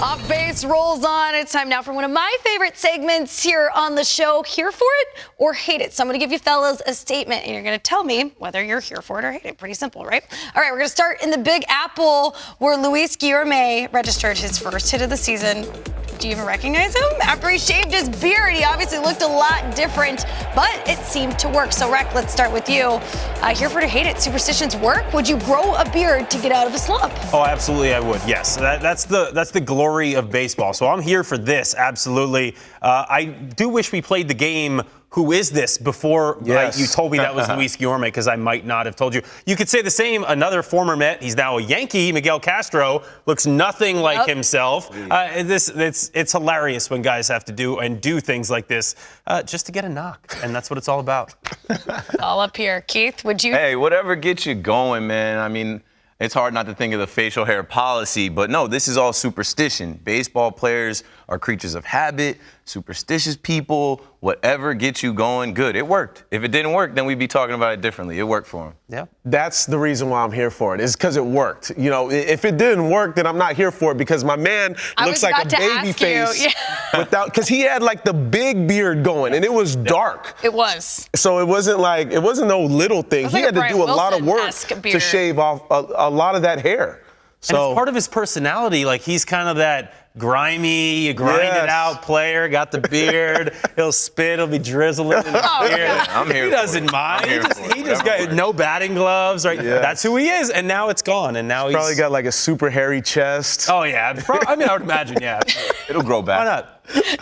Off Base rolls on. It's time now for one of my favorite segments here on the show. Here for it or hate it? So I'm going to give you fellas a statement, and you're going to tell me whether you're here for it or hate it. Pretty simple, right? All right, we're going to start in the Big Apple, where Luis Guillorme registered his first hit of the season. Do you even recognize him? After he shaved his beard, he obviously looked a lot different, but it seemed to work. So, Rec, let's start with you. Here for it or hate it? Superstitions work? Would you grow a beard to get out of a slump? Oh, absolutely, I would. Yes, that's the glory of baseball. So I'm here for this. Absolutely. I do wish we played the game. Who is this? Before you told me that was Luis Guillorme, because I might not have told you. You could say the same. Another former Met. He's now a Yankee. Miguel Castro looks nothing like himself. It's hilarious when guys have to do things like this just to get a knock, and that's what it's all about. All up here, Keith. Would you? Hey, whatever gets you going, man. I mean, it's hard not to think of the facial hair policy, but no, this is all superstition. Baseball players are creatures of habit, superstitious people. Whatever gets you going, good. It worked. If it didn't work, then we'd be talking about it differently. It worked for him. Yeah. That's the reason why I'm here for it, is because it worked. You know, if it didn't work, then I'm not here for it, because my man looks like a baby face because he had like the big beard going, and it was dark. It was. So it wasn't no little thing. He had to do a lot of work to shave off a lot of that hair. So, and it's part of his personality. Like, he's kind of that grimy, grind it out player, got the beard. He'll spit, he'll be drizzling in the beard. Yeah, I'm here. He doesn't mind. He just got no batting gloves, right? Yeah. That's who he is, and now it's gone. And now he's probably got like a super hairy chest. Oh yeah, I mean, I would imagine, yeah. It'll grow back. Why not?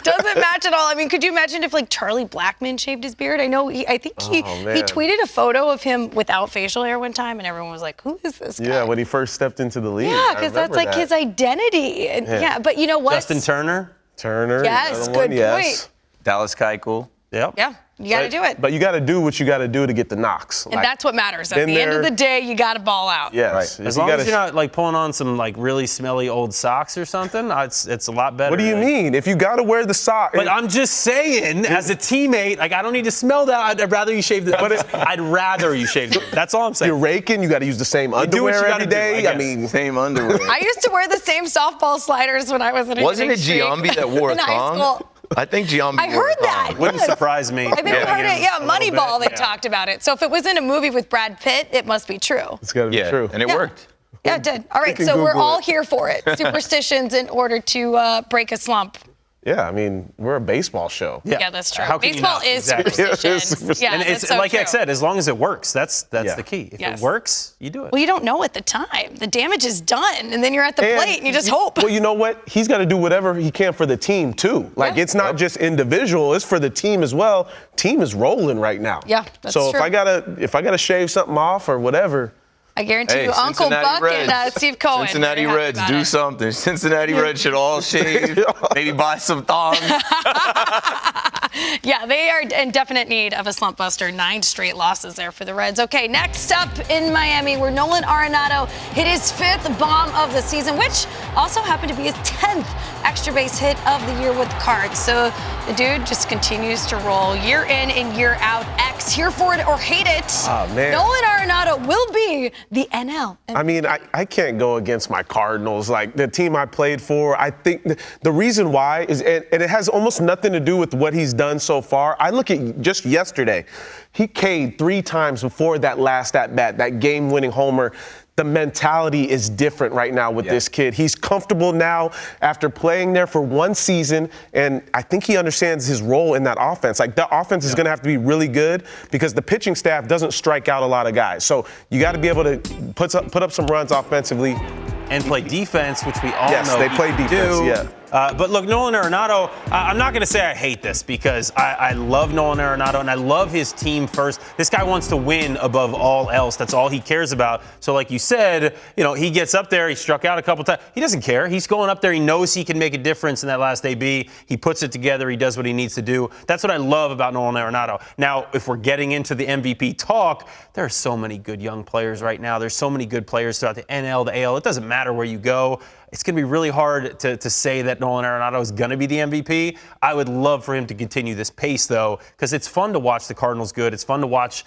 Doesn't match at all. I mean, could you imagine if like Charlie Blackmon shaved his beard? I think he tweeted a photo of him without facial hair one time, and everyone was like, "Who is this guy?" Yeah, when he first stepped into the league. Yeah, because that's like his identity. And but you know what? Justin Turner. Yes, good point. Dallas Keuchel. Yep. Yeah, you got to do it. But you got to do what you got to do to get the knocks. And that's what matters. At the end of the day, you got to ball out. Yes. Right. As long as you're not like pulling on some like really smelly old socks or something, it's a lot better. What do you mean? If you got to wear the sock. But I'm just saying, as a teammate, like, I don't need to smell that. I'd rather you shave the. I'd rather you shave it. That's all I'm saying. You're raking. You got to use the same underwear every day. I mean, same underwear. I used to wear the same softball sliders when I was in a Wasn't it Giambi that wore a thong? I think Giambi. I heard that. Wouldn't surprise me. I think we heard it. Yeah, Moneyball. They talked about it. So if it was in a movie with Brad Pitt, it must be true. It's got to be true. And it worked. Yeah, it did. All right, so we're all here for it. Superstitions in order to break a slump. Yeah, I mean, we're a baseball show. Yeah, that's true. Baseball is superstitions. Yeah, and it's so like true. I said, as long as it works, that's the key. If it works, you do it. Well, you don't know at the time. The damage is done, and then you're at the plate, and you just hope. Well, you know what? He's got to do whatever he can for the team too. Like, it's not just individual; it's for the team as well. Team is rolling right now. Yeah, that's true. So if I gotta shave something off or whatever. I guarantee you, Uncle Buck and Steve Cohen. Cincinnati Reds, do something. Cincinnati Reds should all shave. Maybe buy some thongs. Yeah, they are in definite need of a slump buster. 9 straight losses there for the Reds. Okay, next up in Miami, where Nolan Arenado hit his 5th bomb of the season, which also happened to be his 10th extra base hit of the year with the Cards. So the dude just continues to roll year in and year out. X, here for it or hate it. Oh, man. Nolan Arenado will be the NL. I mean, I can't go against my Cardinals, like the team I played for. I think the reason why is, and it has almost nothing to do with what he's done so far. I look at just yesterday, he K'd 3 times before that last at-bat, that game-winning homer. The mentality is different right now with this kid. He's comfortable now after playing there for 1 season, and I think he understands his role in that offense. Like, the offense is going to have to be really good because the pitching staff doesn't strike out a lot of guys. So you got to be able to put up some runs offensively. And play defense, which we all know. Yes, they play defense, but look, Nolan Arenado, I'm not going to say I hate this because I love Nolan Arenado and I love his team first. This guy wants to win above all else. That's all he cares about. So like you said, he gets up there. He struck out a couple times. He doesn't care. He's going up there. He knows he can make a difference in that last AB. He puts it together. He does what he needs to do. That's what I love about Nolan Arenado. Now, if we're getting into the MVP talk, there are so many good young players right now. There's so many good players throughout the NL, the AL. It doesn't matter where you go. It's going to be really hard to say that Nolan Arenado is going to be the MVP. I would love for him to continue this pace, though, because it's fun to watch the Cardinals good. It's fun to watch,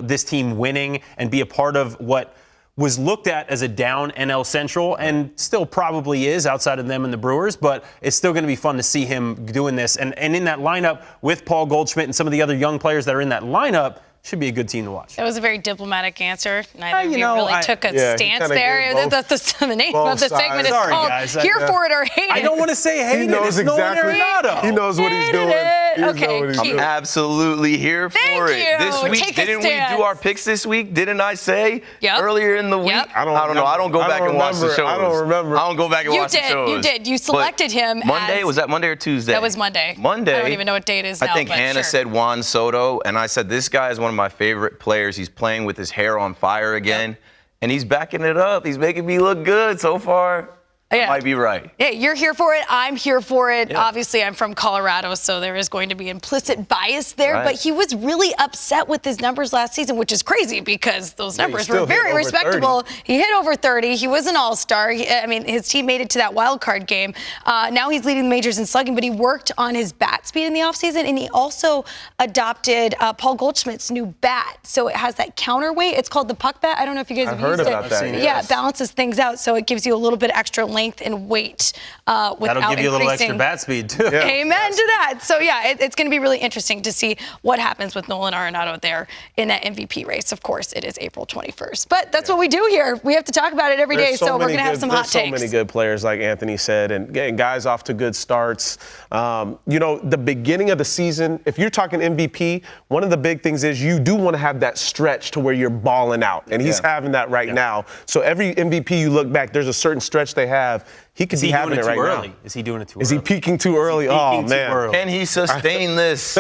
this team winning and be a part of what was looked at as a down NL Central and still probably is outside of them and the Brewers, but it's still going to be fun to see him doing this. And in that lineup with Paul Goldschmidt and some of the other young players that are in that lineup, should be a good team to watch. That was a very diplomatic answer. Neither of you know, really took a stance there. The name of the segment is called Here For It or Hate It. I don't want to say hate it. It's Nolan Arenado. He knows what he's doing. Okay, I'm absolutely here for it. This week, Take a didn't we stance. do our picks this week? Didn't I say earlier in the week? Yep. I don't know. I don't go back and watch the shows. I don't remember. I don't go back and watch the shows. You did. You selected him Monday, as, was that Monday or Tuesday? That was Monday. Monday. I don't even know what date it is now. I think but Hannah sure. said Juan Soto, and I said this guy is one of my favorite players. He's playing with his hair on fire again, and he's backing it up. He's making me look good so far. I might be right. Yeah, you're here for it. I'm here for it. Yeah. Obviously, I'm from Colorado, so there is going to be implicit bias there. Right. But he was really upset with his numbers last season, which is crazy because those numbers were very respectable. 30. He hit over 30. He was an all-star. I mean, his team made it to that wild card game. Now he's leading the majors in slugging, but he worked on his bat speed in the offseason, and he also adopted Paul Goldschmidt's new bat. So it has that counterweight. It's called the puck bat. I don't know if you guys have used it. I've heard about that. Yeah, it balances things out, so it gives you a little bit extra length and weight without That'll give you a little extra increasing. bat speed, too. Yeah. Amen to that. So, yeah, it's going to be really interesting to see what happens with Nolan Arenado there in that MVP race. Of course, it is April 21st. But that's what we do here. We have to talk about it every day, so we're going to have some hot takes. There's so many good players, like Anthony said, and getting guys off to good starts. You know, the beginning of the season, if you're talking MVP, one of the big things is you do want to have that stretch to where you're balling out, and he's having that right now. So every MVP you look back, there's a certain stretch they have. He could be having it right now. Is he doing it too early? Is he peaking too early? Oh, man. Can he sustain this?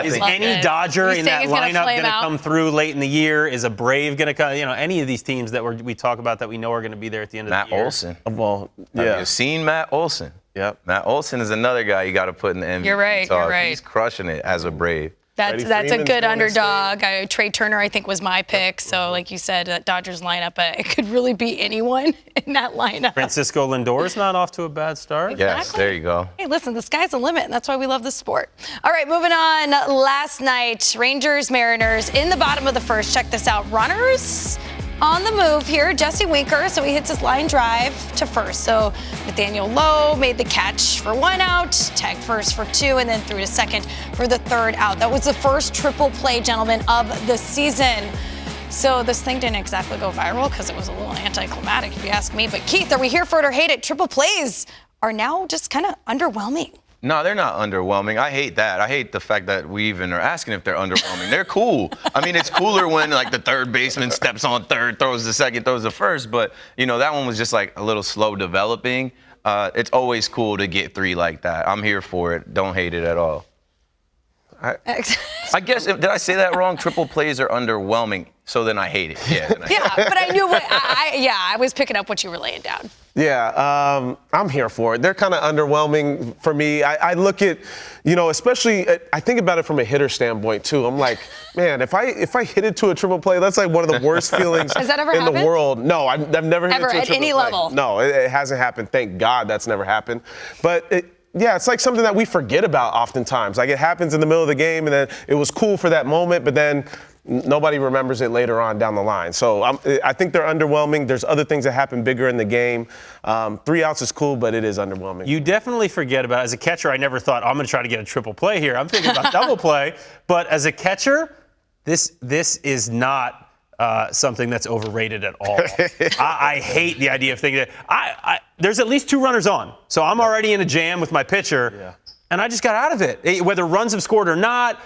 Is any Dodger in that lineup going to come through late in the year? Is a Brave going to come? You know, any of these teams that we talk about that we know are going to be there at the end of the year. Matt Olson. Well, Have you seen Matt Olson? Yep. Matt Olson is another guy you got to put in the MVP You're right. talk. You're right. He's crushing it as a Brave. That's a good underdog. Trey Turner, I think, was my pick. So, like you said, that Dodgers lineup, it could really be anyone in that lineup. Francisco Lindor's not off to a bad start. Exactly. Yes, there you go. Hey, listen, the sky's the limit, and that's why we love this sport. All right, moving on. Last night, Rangers, Mariners in the bottom of the first. Check this out. Runners on the move here, Jesse Winker, so he hits his line drive to first. So Nathaniel Lowe made the catch for 1 out, tagged first for 2, and then threw to second for the 3rd out. That was the first triple play, gentlemen, of the season. So this thing didn't exactly go viral because it was a little anticlimactic, if you ask me. But Keith, are we here for it or hate it? Triple plays are now just kind of underwhelming. No, they're not underwhelming. I hate that. I hate the fact that we even are asking if they're underwhelming. They're cool. I mean, it's cooler when, like, the third baseman steps on third, throws to second, throws to first. But, you know, that one was just, like, a little slow developing. It's always cool to get 3 like that. I'm here for it. Don't hate it at all. I guess, did I say that wrong? Triple plays are underwhelming, so then I hate it. Yeah, but I knew I was picking up what you were laying down. Yeah, I'm here for it. They're kind of underwhelming for me. I look at, you know, especially, I think about it from a hitter standpoint, too. I'm like, man, if I hit it to a triple play, that's like one of the worst feelings Has that ever in happened? the world. No, I've never hit it to a triple play. At any level? No, it hasn't happened. Thank God that's never happened. But yeah, it's like something that we forget about oftentimes. Like, it happens in the middle of the game, and then it was cool for that moment, but then nobody remembers it later on down the line. So I think they're underwhelming. There's other things that happen bigger in the game. 3 outs is cool, but it is underwhelming. You definitely forget about it. As a catcher, I never thought, I'm going to try to get a triple play here. I'm thinking about double play. But as a catcher, this is not something that's overrated at all. I hate the idea of thinking that there's at least 2 runners on. So I'm already in a jam with my pitcher. And I just got out of it. Whether runs have scored or not,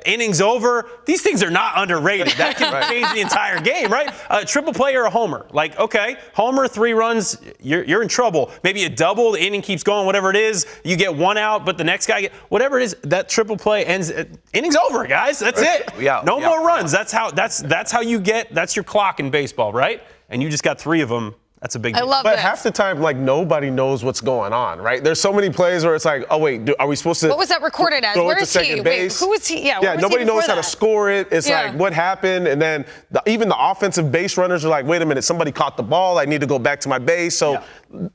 innings over, these things are not underrated. That can change the entire game, right? A triple play or a homer. Like, okay, homer, 3 runs, you're in trouble. Maybe a double, the inning keeps going, whatever it is. You get 1 out, but the next guy whatever it is, that triple play ends. Innings over, guys. That's it. No more runs. That's how you get. That's your clock in baseball, right? And you just got 3 of them. That's a big deal. I love But this. half the time, like, nobody knows what's going on, right? There's so many plays where it's like, oh, wait, are we supposed to What was that recorded as? throw Where it to is he? second Wait, base? who was he? Yeah, where was nobody he knows how before to that? score it. It's like, what happened? And then even the offensive base runners are like, wait a minute, somebody caught the ball. I need to go back to my base. So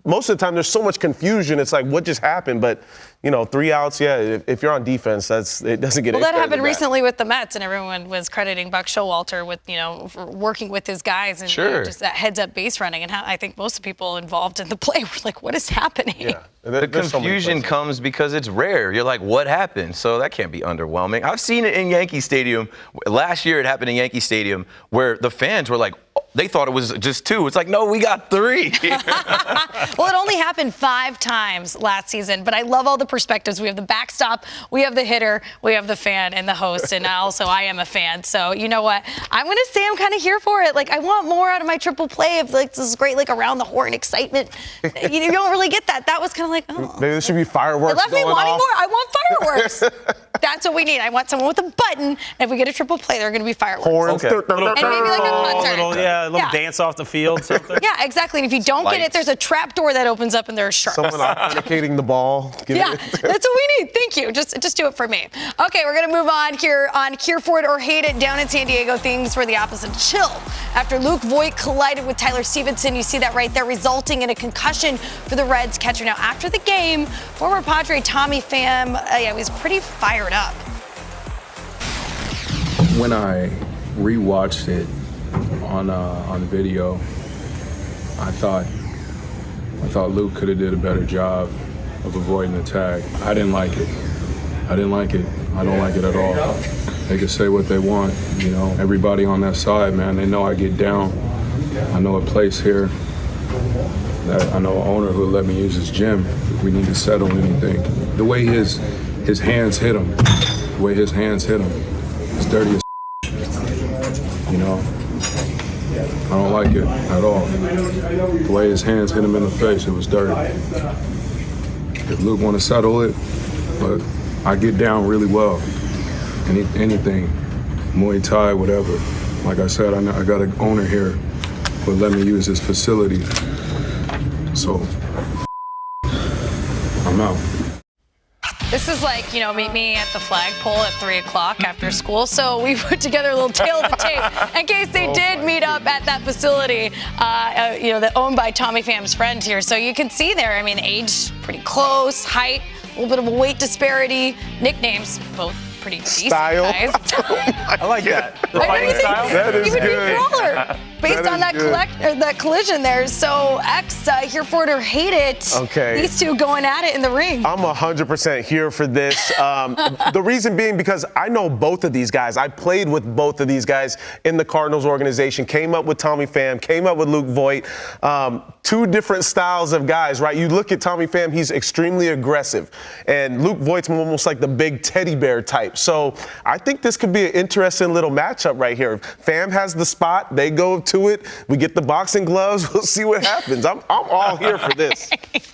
most of the time there's so much confusion. It's like, what just happened? But, 3 outs, yeah, if you're on defense, it doesn't get Well, that happened that. recently with the Mets, and everyone was crediting Buck Showalter with, for working with his guys and just that heads-up base running. And I think most of the people involved in the play were like, what is happening? Yeah. The confusion comes because it's rare. You're like, what happened? So that can't be underwhelming. I've seen it in Yankee Stadium. Last year it happened in Yankee Stadium where the fans were like, they thought it was just 2. It's like, no, we got 3. Well, it only happened 5 times last season, but I love all the perspectives. We have the backstop, we have the hitter, we have the fan and the host, and also I am a fan. So you know what? I'm going to say I'm kind of here for it. Like, I want more out of my triple play of like this great like around the horn excitement. You don't really get that. That was kind of like, oh. Maybe there should be fireworks. It left me going wanting off. more. I want fireworks. That's what we need. I want someone with a button. And if we get a triple play, they're going to be fireworks. Horns. Okay. And maybe like a concert. A little dance off the field, something. Yeah, exactly. And if you don't get it, there's a trap door that opens up and there's sharks. Someone authenticating the ball. Yeah, that's what we need. Thank you. Just do it for me. Okay, we're going to move on here on Here For It or Hate It. Down in San Diego, things were the opposite. Chill after Luke Voit collided with Tyler Stevenson. You see that right there, resulting in a concussion for the Reds catcher. Now, after the game, former Padre Tommy Pham, he was pretty fired up. When I rewatched it on video, I thought Luke could have did a better job of avoiding the tag. I didn't like it. I don't like it at all. They can say what they want, Everybody on that side, man, they know I get down. I know a place here. I know an owner who'll let me use his gym if we need to settle anything. The way his hands hit him, it's dirty as I don't like it at all. The way his hands hit him in the face, it was dirty. If Luke want to settle it, but I get down really well. Anything, Muay Thai, whatever. Like I said, I got an owner here who let me use his facility. So, I'm out. This is like, meet me at the flagpole at 3 o'clock after school. So we put together a little tail of the tape in case they did meet up at that facility, that owned by Tommy Pham's friend here. So you can see there, age pretty close, height, a little bit of a weight disparity, nicknames, both pretty decent guys. I like that. The fighting style. That is good. Brawler, based on that collision there. So Here For It or Hate It. Okay. These two going at it in the ring. I'm 100% here for this. The reason being because I know both of these guys. I played with both of these guys in the Cardinals organization. Came up with Tommy Pham. Came up with Luke Voit. 2 different styles of guys, right? You look at Tommy Pham, he's extremely aggressive. And Luke Voigt's almost like the big teddy bear type. So I think this could be an interesting little matchup right here. Pham has the spot. They go to it. We get the boxing gloves. We'll see what happens. I'm all here for this.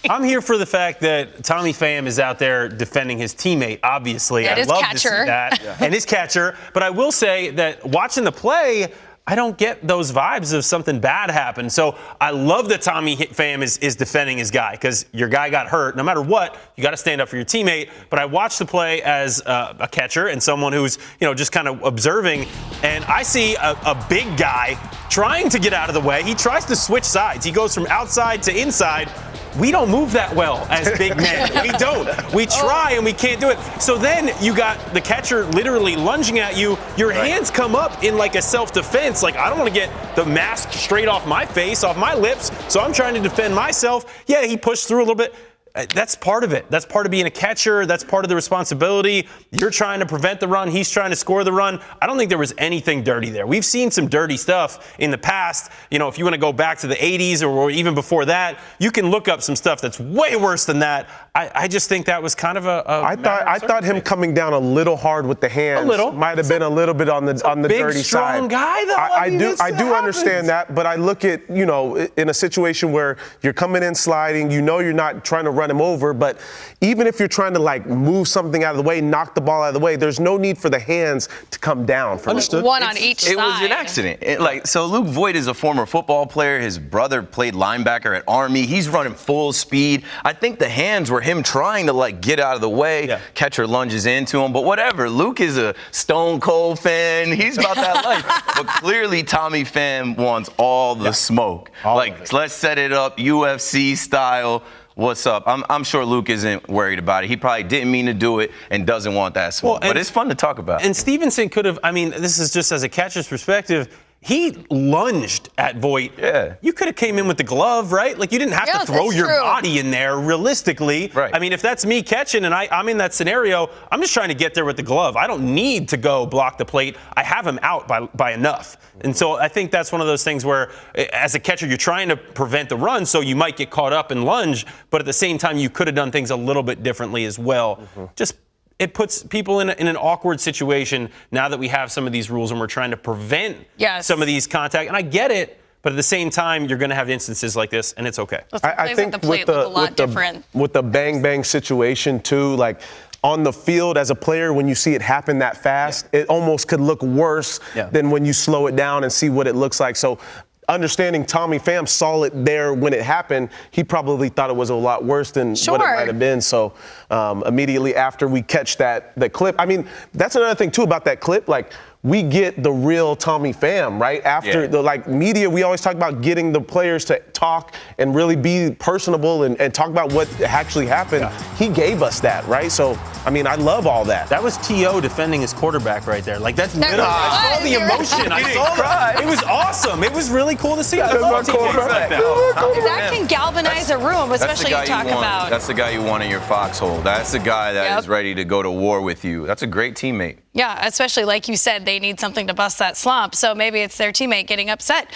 I'm here for the fact that Tommy Pham is out there defending his teammate, obviously. And I his love catcher. to see that. And his catcher. But I will say that watching the play, I don't get those vibes of something bad happened. So I love that Tommy Pham is defending his guy because your guy got hurt. No matter what, you got to stand up for your teammate. But I watched the play as a catcher and someone who's, just kind of observing. And I see a big guy trying to get out of the way. He tries to switch sides. He goes from outside to inside. We don't move that well as big men. We don't. We try and we can't do it. So then you got the catcher literally lunging at you. Your hands come up in like a self-defense. Like, I don't want to get the mask straight off my face, off my lips. So I'm trying to defend myself. Yeah, he pushed through a little bit. That's part of it. That's part of being a catcher. That's part of the responsibility. You're trying to prevent the run. He's trying to score the run. I don't think there was anything dirty there. We've seen some dirty stuff in the past. If you want to go back to the 80s or even before that, you can look up some stuff that's way worse than that. I just think that was kind of I thought him coming down a little hard with the hands might have been a little bit on the dirty side. Big, strong guy, though. I do understand that, but I look at, in a situation where you're coming in sliding, you're not trying to run him over. But even if you're trying to like move something out of the way, knock the ball out of the way, there's no need for the hands to come down. Understood. One on each side. It was an accident. So Luke Voigt is a former football player. His brother played linebacker at Army. He's running full speed. I think the hands were him trying to like get out of the way. Catcher lunges into him. But whatever. Luke is a Stone Cold fan. He's about that life. But clearly Tommy Pham wants all the smoke. Let's set it up UFC style. What's up? I'm sure Luke isn't worried about it. He probably didn't mean to do it and doesn't want that smoke. But it's fun to talk about. And Stevenson could have, I mean, this is just as a catcher's perspective. He lunged at Voigt. Yeah. You could have came in with the glove, right? Like, you didn't have to throw your body in there realistically. Right. I mean, if that's me catching and I'm in that scenario, I'm just trying to get there with the glove. I don't need to go block the plate. I have him out by enough. And so I think that's one of those things where, as a catcher, you're trying to prevent the run, so you might get caught up and lunge, but at the same time, you could have done things a little bit differently as well. Just it puts people in an awkward situation now that we have some of these rules and we're trying to prevent some of these contact. And I get it, but at the same time, you're going to have instances like this, and it's okay. I think with the bang situation too, like on the field as a player, when you see it happen that fast, it almost could look worse than when you slow it down and see what it looks like. So understanding Tommy Pham saw it there when it happened, he probably thought it was a lot worse than what it might have been. So immediately after we catch the clip, I mean, that's another thing too about that clip. Like, we get the real Tommy Pham, right? After the media, we always talk about getting the players to talk and really be personable and talk about what actually happened. He gave us that, right? So, I mean, I love all that. That was T.O. defending his quarterback right there. Like, that's literally, I saw the emotion. I saw that. It was awesome. It was really cool to see. I love teammates like that. That can galvanize a room, especially you talk about. That's the guy you want in your foxhole. That's the guy that is ready to go to war with you. That's a great teammate. Yeah, especially like you said, they need something to bust that slump. So maybe it's their teammate getting upset.